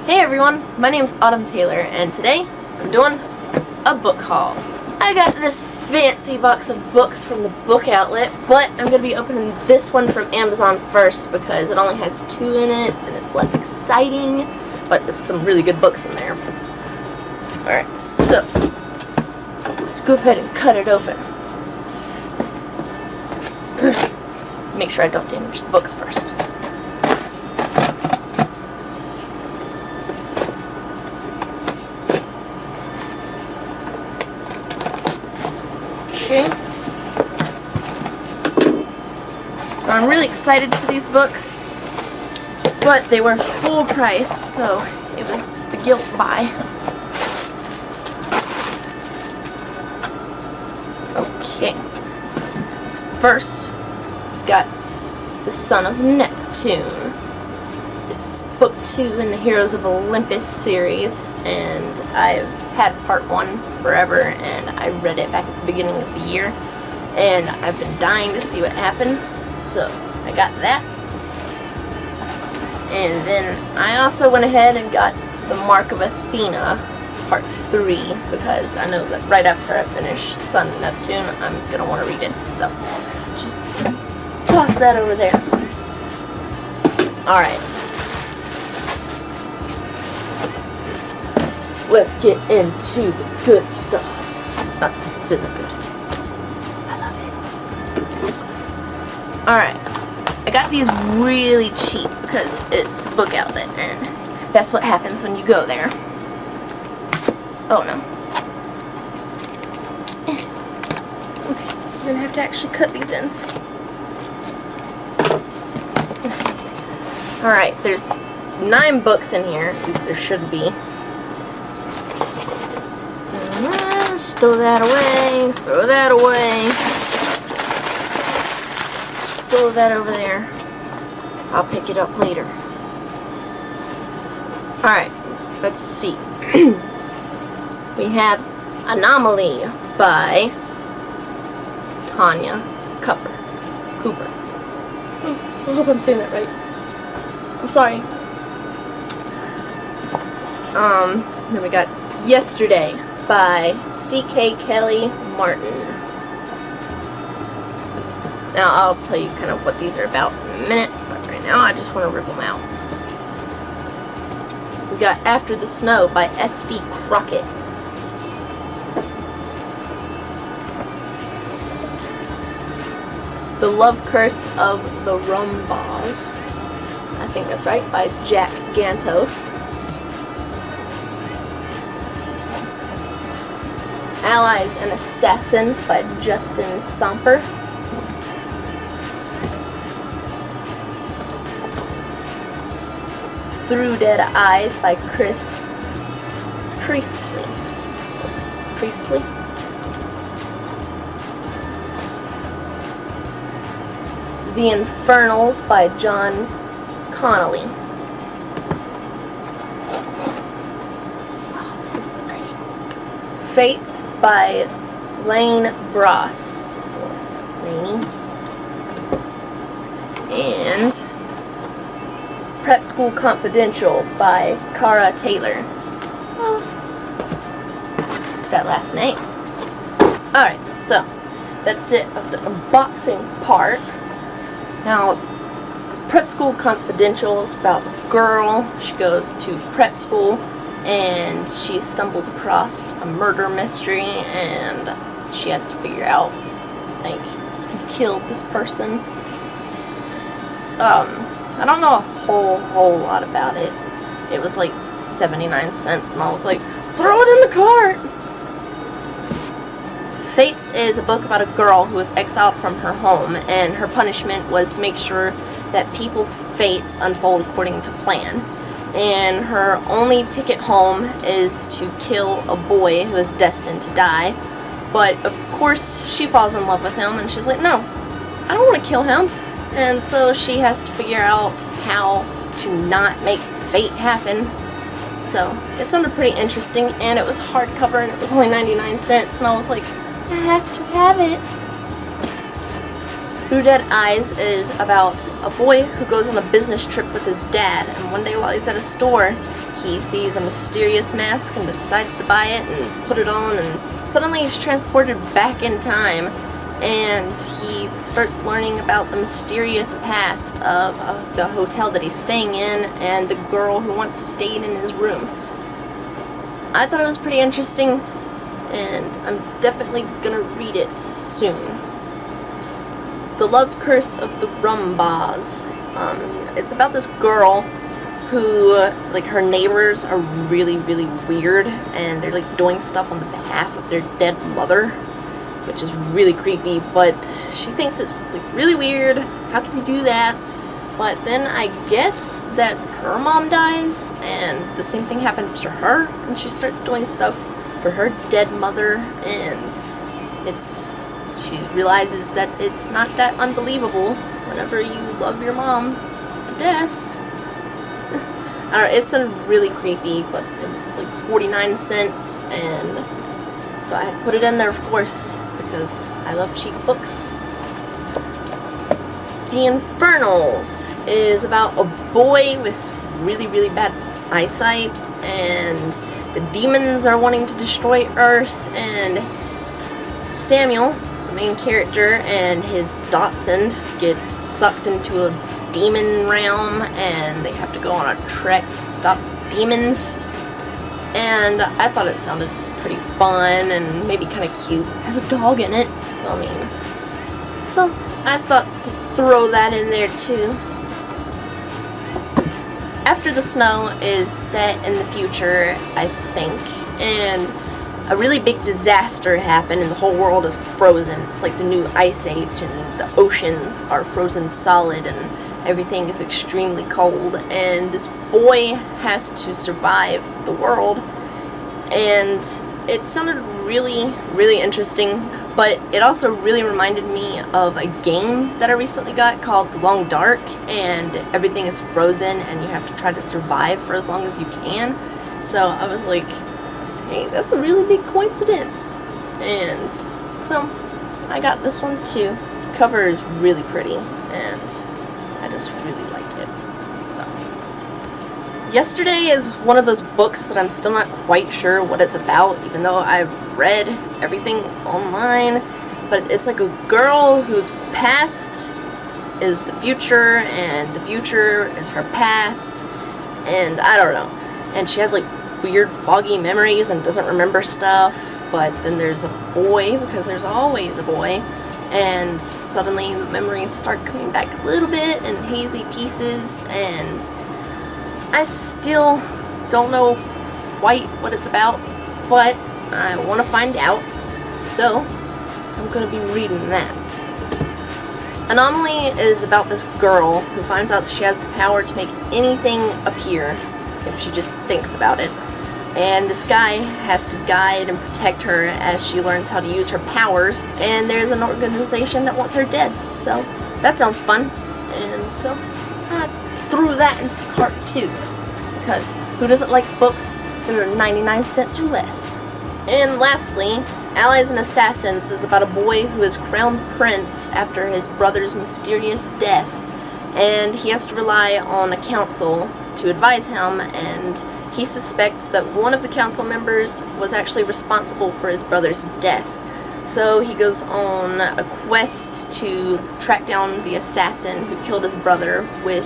Hey everyone, my name's Autumn Taylor, and today I'm doing a book haul. I got this fancy box of books from the book outlet, but I'm going to be opening this one from Amazon first because it only has 2 in it and it's less exciting, but there's some really good books in there. Alright, so let's go ahead and cut it open. Make sure I don't damage the books first. Okay. I'm really excited for these books, but they were full price, so it was the guilt buy. Okay. So first, we've got The Son of Neptune. It's book 2 in the Heroes of Olympus series, and I've had part 1 forever, and I read it back at the beginning of the year, and I've been dying to see what happens, so I got that. And then I also went ahead and got The Mark of Athena part 3, because I know that right after I finish Son of Neptune, I'm going to want to read it, so just toss that over there. Alright. Let's get into the good stuff. Oh, this isn't good. I love it. Alright. I got these really cheap because it's the book outlet, and that's what happens when you go there. Oh no. Okay, I'm gonna have to actually cut these ends. Alright, there's 9 books in here, at least there should be. Throw that away, throw that away, throw that over there. I'll pick it up later. Alright, let's see. We have Anomaly by Tanya Cooper. I hope I'm saying that right. I'm sorry. Then we got Yesterday by C.K. Kelly Martin. Now I'll tell you kind of what these are about in a minute, but right now I just want to rip them out. We got After the Snow by S.D. Crockett. The Love Curse of the Rumbas, I think that's right, by Jack Gantos. Allies and Assassins by Justin Somper. Through Dead Eyes by Chris Priestley. The Infernals by John Connolly. Oh, this is pretty. Fates by Lane Bross. And Prep School Confidential by Cara Taylor. Oh, that last name. Alright, so that's it of the unboxing part. Now, Prep School Confidential is about a girl. She goes to prep school and she stumbles across a murder mystery, and she has to figure out, like, who killed this person. I don't know a whole lot about it. It was like 79 cents, and I was like, throw it in the cart! Fates is a book about a girl who was exiled from her home, and her punishment was to make sure that people's fates unfold according to plan. And her only ticket home is to kill a boy who is destined to die. But of course she falls in love with him, and she's like, no, I don't want to kill him. And so she has to figure out how to not make fate happen. So it's something pretty interesting, and it was hardcover, and it was only 99 cents, and I was like, I have to have it. Through Dead Eyes is about a boy who goes on a business trip with his dad, and one day while he's at a store, he sees a mysterious mask and decides to buy it and put it on, and suddenly he's transported back in time, and he starts learning about the mysterious past of the hotel that he's staying in and the girl who once stayed in his room. I thought it was pretty interesting, and I'm definitely gonna read it soon. The Love Curse of the Rumbas. It's about this girl who, like, her neighbors are really, really weird, and they're, like, doing stuff on the behalf of their dead mother, which is really creepy, but she thinks it's, like, really weird. How can you do that? But then I guess that her mom dies, and the same thing happens to her, and she starts doing stuff for her dead mother, and she realizes that it's not that unbelievable whenever you love your mom to death. I don't know, it's really creepy, but it's like 49 cents, and so I put it in there, of course, because I love cheap books. The Infernals is about a boy with really, really bad eyesight, and the demons are wanting to destroy Earth, and Samuel, the main character, and his Dachshund get sucked into a demon realm, and they have to go on a trek to stop demons. And I thought it sounded pretty fun and maybe kind of cute. It has a dog in it. So I thought to throw that in there too. After the Snow is set in the future, I think, and a really big disaster happened and the whole world is frozen. It's like the new ice age, and the oceans are frozen solid and everything is extremely cold, and this boy has to survive the world. And it sounded really, really interesting, but it also really reminded me of a game that I recently got called The Long Dark, and everything is frozen and you have to try to survive for as long as you can. So I was like, hey, that's a really big coincidence. And so I got this one too. The cover is really pretty, and I just really liked it. So Yesterday is one of those books that I'm still not quite sure what it's about, even though I've read everything online. But it's like a girl whose past is the future, and the future is her past, and I don't know. And she has like weird foggy memories and doesn't remember stuff. But then there's a boy, because there's always a boy, and suddenly the memories start coming back a little bit in hazy pieces, and I still don't know quite what it's about, but I want to find out, so I'm going to be reading that. Anomaly is about this girl who finds out that she has the power to make anything appear if she just thinks about it. And this guy has to guide and protect her as she learns how to use her powers, and there's an organization that wants her dead. So that sounds fun, and so I threw that into the cart too, because who doesn't like books that are 99 cents or less? And lastly, Allies and Assassins is about a boy who is crowned prince after his brother's mysterious death, and he has to rely on a council to advise him, and he suspects that one of the council members was actually responsible for his brother's death. So he goes on a quest to track down the assassin who killed his brother with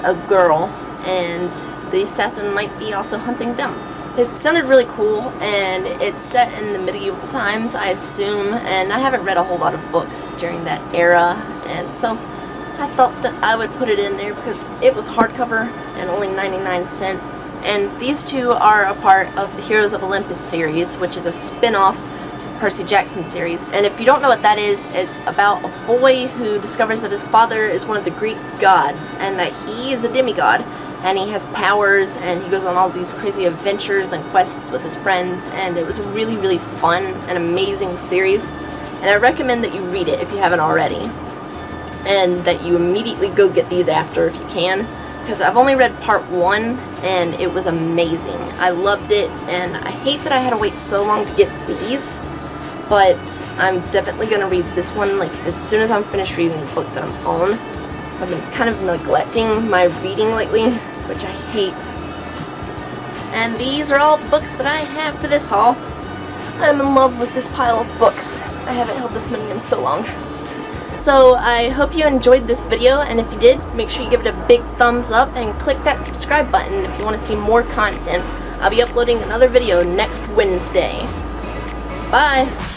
a girl, and the assassin might be also hunting them. It sounded really cool, and it's set in the medieval times, I assume, and I haven't read a whole lot of books during that era, and so I thought that I would put it in there because it was hardcover and only 99 cents. And these two are a part of the Heroes of Olympus series, which is a spin-off to the Percy Jackson series. And if you don't know what that is, it's about a boy who discovers that his father is one of the Greek gods and that he is a demigod, and he has powers, and he goes on all these crazy adventures and quests with his friends, and it was a really, really fun and amazing series. And I recommend that you read it if you haven't already, and that you immediately go get these after if you can, because I've only read part 1 and it was amazing. I loved it, and I hate that I had to wait so long to get these, but I'm definitely going to read this one like as soon as I'm finished reading the book that I'm on. I've been kind of neglecting my reading lately, which I hate. And these are all the books that I have for this haul. I'm in love with this pile of books. I haven't held this many in so long. So I hope you enjoyed this video, and if you did, make sure you give it a big thumbs up and click that subscribe button if you want to see more content. I'll be uploading another video next Wednesday. Bye!